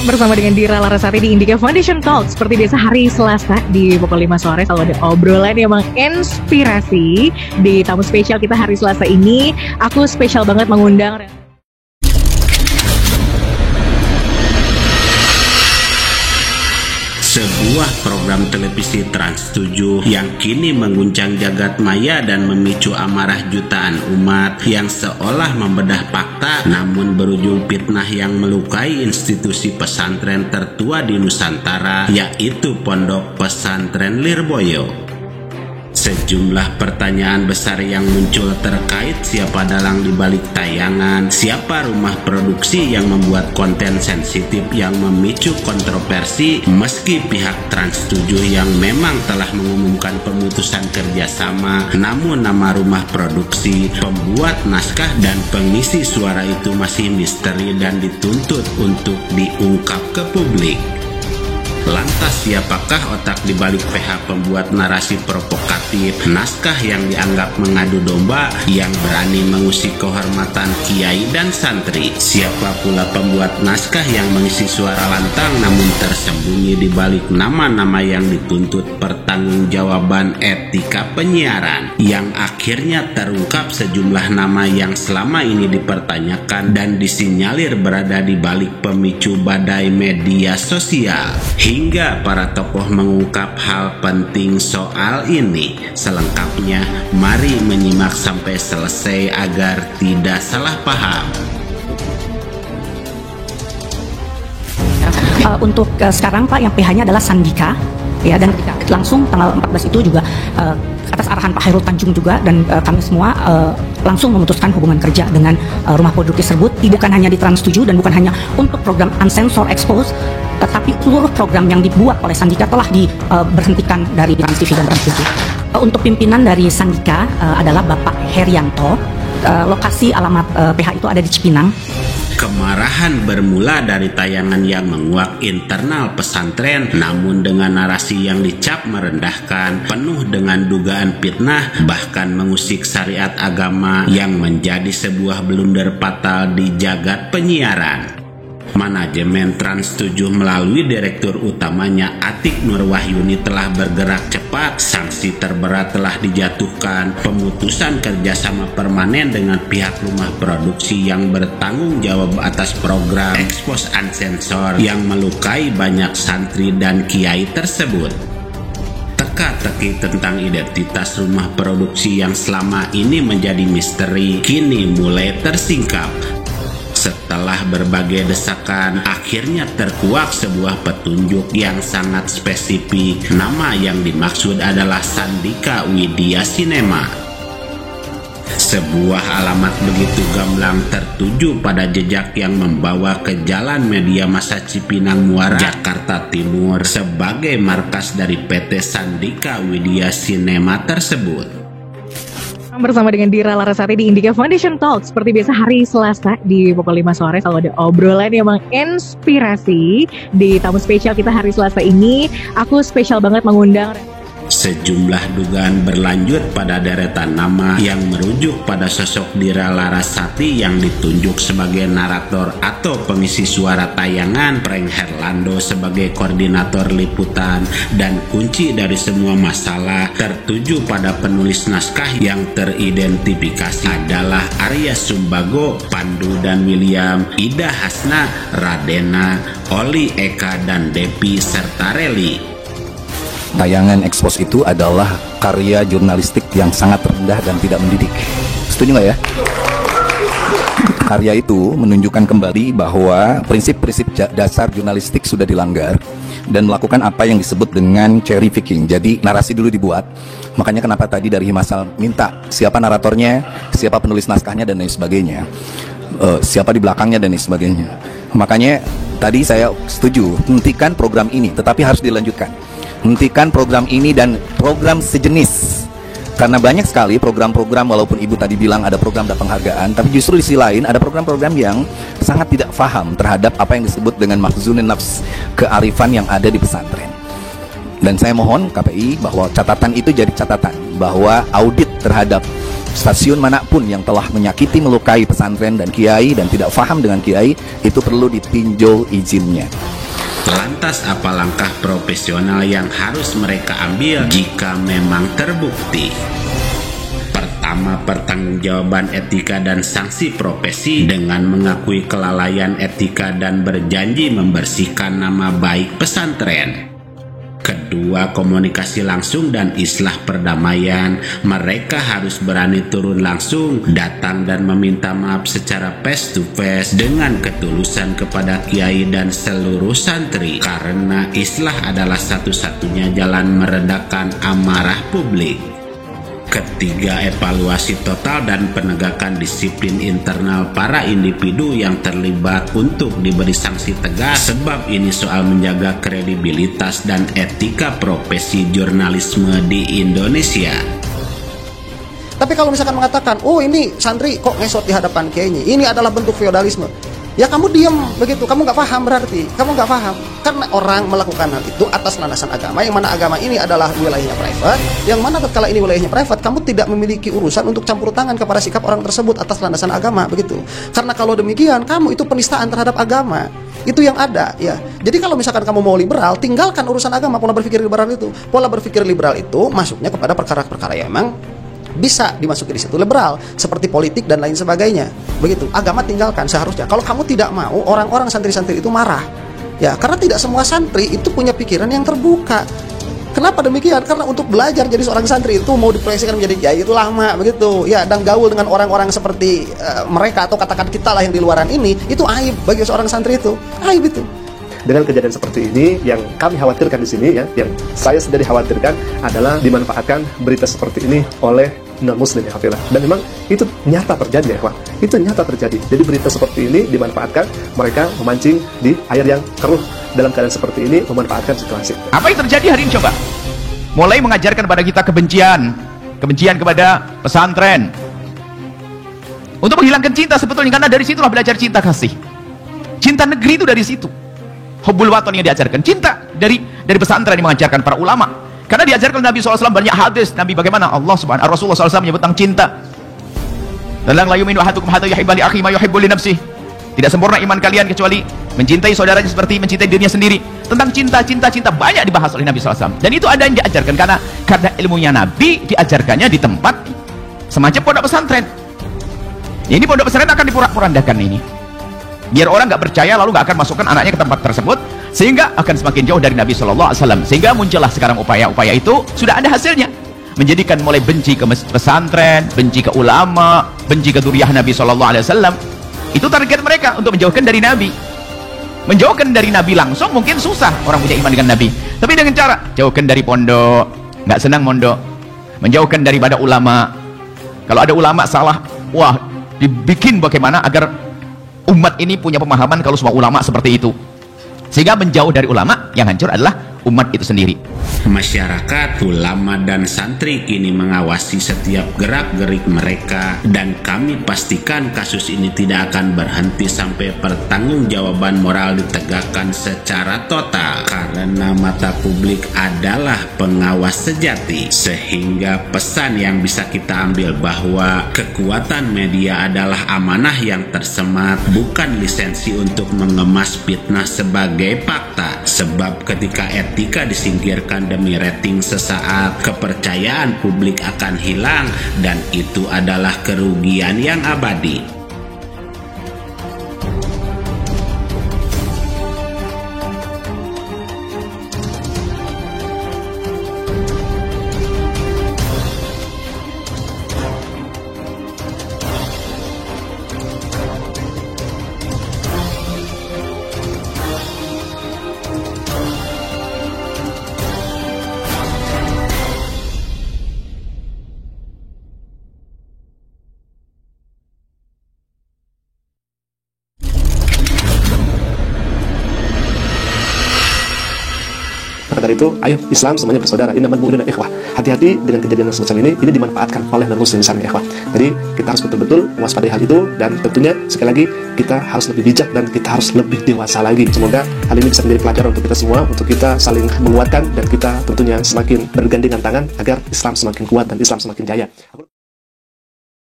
Bersama dengan Dira Larasati di Indika Foundation Talk. Seperti biasa hari Selasa di pukul 5 sore selalu ada obrolan yang menginspirasi. Di tamu spesial kita hari Selasa ini, aku spesial banget mengundang sebuah program televisi Trans 7 yang kini mengguncang jagat maya dan memicu amarah jutaan umat yang seolah membedah fakta namun berujung fitnah yang melukai institusi pesantren tertua di Nusantara, yaitu Pondok Pesantren Lirboyo. Sejumlah pertanyaan besar yang muncul terkait siapa dalang di balik tayangan, siapa rumah produksi yang membuat konten sensitif yang memicu kontroversi, meski pihak Trans 7 yang memang telah mengumumkan pemutusan kerjasama, namun nama rumah produksi, pembuat naskah, dan pengisi suara itu masih misteri dan dituntut untuk diungkap ke publik. Lantas siapakah otak di balik PH pembuat narasi provokatif, naskah yang dianggap mengadu domba, yang berani mengusik kehormatan kiai dan santri? Siapa pula pembuat naskah yang mengisi suara lantang namun tersembunyi di balik nama-nama yang dituntut pertanggungjawaban etika penyiaran, yang akhirnya terungkap sejumlah nama yang selama ini dipertanyakan dan disinyalir berada di balik pemicu badai media sosial. Hingga para tokoh mengungkap hal penting soal ini. Selengkapnya, mari menyimak sampai selesai agar tidak salah paham. Untuk sekarang Pak, yang PH-nya adalah Sandika, ya, dan langsung tanggal 14 itu juga atas arahan Pak Hairul Tanjung juga, dan kami semua langsung memutuskan hubungan kerja dengan rumah produksi tersebut. Bukan hanya di Trans 7 dan bukan hanya untuk program Uncensored Expose, tetapi seluruh program yang dibuat oleh Sandika telah diberhentikan dari Trans TV dan Trans 7. Untuk pimpinan dari Sandika adalah Bapak Herianto. Lokasi alamat PH itu ada di Cipinang. Kemarahan bermula dari tayangan yang menguak internal pesantren, namun dengan narasi yang dicap merendahkan, penuh dengan dugaan fitnah, bahkan mengusik syariat agama yang menjadi sebuah blunder fatal di jagat penyiaran. Manajemen Trans 7 melalui direktur utamanya Atik Nurwahyuni telah bergerak cepat. Sanksi terberat telah dijatuhkan, pemutusan kerjasama permanen dengan pihak rumah produksi yang bertanggung jawab atas program Expose Uncensored yang melukai banyak santri dan kiai tersebut. Teka-teki tentang identitas rumah produksi yang selama ini menjadi misteri kini mulai tersingkap. Setelah berbagai desakan, akhirnya terkuak sebuah petunjuk yang sangat spesifik. Nama yang dimaksud adalah Sandika Widya Cinema. Sebuah alamat begitu gamblang tertuju pada jejak yang membawa ke Jalan Media Massa Cipinang Muara, Jakarta Timur, sebagai markas dari PT Sandika Widya Cinema tersebut. Bersama dengan Dira Larasati di Indika Foundation Talk. Seperti biasa hari Selasa di pukul 5 sore selalu ada obrolan yang menginspirasi. Di tamu spesial kita hari Selasa ini, aku spesial banget mengundang sejumlah dugaan berlanjut pada deretan nama yang merujuk pada sosok Dira Larasati yang ditunjuk sebagai narator atau pengisi suara tayangan, Frank Herlando sebagai koordinator liputan, dan kunci dari semua masalah tertuju pada penulis naskah yang teridentifikasi adalah Arya Sumbago, Pandu dan William, Ida Hasna, Radena, Oli Eka dan Depi serta Reli. Tayangan Expose itu adalah karya jurnalistik yang sangat rendah dan tidak mendidik. Setuju nggak ya? Karya itu menunjukkan kembali bahwa prinsip-prinsip dasar jurnalistik sudah dilanggar dan melakukan apa yang disebut dengan cherry picking. Jadi narasi dulu dibuat. Makanya kenapa tadi dari Himasal minta siapa naratornya, siapa penulis naskahnya dan lain sebagainya, siapa di belakangnya dan lain sebagainya. Makanya tadi saya setuju, hentikan program ini, tetapi harus dilanjutkan. Hentikan program ini dan program sejenis. Karena banyak sekali program-program, walaupun ibu tadi bilang ada program dan penghargaan, tapi justru di sisi lain ada program-program yang sangat tidak paham terhadap apa yang disebut dengan makhzunin nafs, kearifan yang ada di pesantren. Dan saya mohon KPI bahwa catatan itu jadi catatan, bahwa audit terhadap stasiun manapun yang telah menyakiti, melukai pesantren dan kiai dan tidak paham dengan kiai, itu perlu ditinjau izinnya. Lantas apa langkah profesional yang harus mereka ambil jika memang terbukti? Pertama, pertanggungjawaban etika dan sanksi profesi dengan mengakui kelalaian etika dan berjanji membersihkan nama baik pesantren. Kedua, komunikasi langsung dan islah perdamaian. Mereka harus berani turun langsung, datang dan meminta maaf secara face to face dengan ketulusan kepada kiai dan seluruh santri, karena islah adalah satu-satunya jalan meredakan amarah publik. Ketiga, evaluasi total dan penegakan disiplin internal para individu yang terlibat untuk diberi sanksi tegas, sebab ini soal menjaga kredibilitas dan etika profesi jurnalisme di Indonesia. Tapi kalau misalkan mengatakan, oh ini santri kok ngesot di hadapan kiainya, ini adalah bentuk feodalisme, ya kamu diam begitu, kamu nggak paham, berarti kamu nggak paham. Karena orang melakukan hal itu atas landasan agama, yang mana agama ini adalah wilayahnya private, yang mana tatkala ini wilayahnya private, kamu tidak memiliki urusan untuk campur tangan kepada sikap orang tersebut atas landasan agama, begitu. Karena kalau demikian, kamu itu penistaan terhadap agama. Itu yang ada, ya. Jadi kalau misalkan kamu mau liberal, tinggalkan urusan agama, pola berpikir liberal itu. Pola berpikir liberal itu masuknya kepada perkara-perkara yang memang bisa dimasuki di situ, liberal, seperti politik dan lain sebagainya, begitu. Agama tinggalkan seharusnya. Kalau kamu tidak mau, orang-orang santri-santri itu marah, ya, karena tidak semua santri itu punya pikiran yang terbuka. Kenapa demikian? Karena untuk belajar jadi seorang santri itu mau diproyeksikan menjadi kiai itu lama, begitu, ya. Dan gaul dengan orang-orang seperti mereka, atau katakan kita lah yang di luaran ini, itu aib bagi seorang santri, itu aib itu. Dengan kejadian seperti ini, yang kami khawatirkan di sini, ya, yang saya sendiri khawatirkan adalah dimanfaatkan berita seperti ini oleh non-muslim, ya, dan memang itu nyata terjadi, ya, itu nyata terjadi. Jadi berita seperti ini dimanfaatkan, mereka memancing di air yang keruh dalam keadaan seperti ini, memanfaatkan situasi. Apa yang terjadi hari ini coba? Mulai mengajarkan kepada kita kebencian kepada pesantren, untuk menghilangkan cinta sebetulnya, karena dari situlah belajar cinta kasih. Cinta negeri itu dari situ. Hubbul waton yang diajarkan, cinta dari pesantren yang mengajarkan para ulama. Karena diajarkan Nabi SAW banyak hadis, Nabi bagaimana Rasulullah SAW menyebut tentang cinta. Dalam la yu'minu ahadukum hatta yuhibba li akhihi ma yuhibbu li nafsihi. Tidak sempurna iman kalian kecuali mencintai saudaranya seperti mencintai dirinya sendiri. Tentang cinta banyak dibahas oleh Nabi SAW. Dan itu ada yang diajarkan karena ilmunya Nabi diajarkannya di tempat semacam pondok pesantren. Ya, ini pondok pesantren akan diporak-porandakan ini. Biar orang nggak percaya, lalu nggak akan masukkan anaknya ke tempat tersebut, sehingga akan semakin jauh dari Nabi SAW. Sehingga muncullah sekarang upaya-upaya itu, sudah ada hasilnya, menjadikan mulai benci ke pesantren, benci ke ulama, benci ke dzurriyyah Nabi SAW. Itu target mereka, untuk menjauhkan dari Nabi. Menjauhkan dari Nabi langsung mungkin susah orang punya iman dengan Nabi, tapi dengan cara jauhkan dari pondok, nggak senang mondok, menjauhkan daripada ulama. Kalau ada ulama salah, wah, dibikin bagaimana agar umat ini punya pemahaman kalau semua ulama seperti itu, sehingga menjauh dari ulama. Yang hancur adalah umat itu sendiri. Masyarakat, ulama, dan santri kini mengawasi setiap gerak-gerik mereka, dan kami pastikan kasus ini tidak akan berhenti sampai pertanggungjawaban moral ditegakkan secara total, karena mata publik adalah pengawas sejati. Sehingga pesan yang bisa kita ambil bahwa kekuatan media adalah amanah yang tersemat, bukan lisensi untuk mengemas fitnah sebagai fakta. Sebab ketika etika disingkirkan demi rating sesaat, kepercayaan publik akan hilang, dan itu adalah kerugian yang abadi. Maka dari itu, ayo Islam semuanya bersaudara. Innamal mu'minuna ikhwah. Hati-hati dengan kejadian semacam ini dimanfaatkan oleh non-muslim misalnya, ikhwah. Jadi kita harus betul-betul mewaspadai hal itu, dan tentunya sekali lagi kita harus lebih bijak dan kita harus lebih dewasa lagi. Semoga hal ini bisa menjadi pelajaran untuk kita semua, untuk kita saling menguatkan, dan kita tentunya semakin bergandengan tangan agar Islam semakin kuat dan Islam semakin jaya.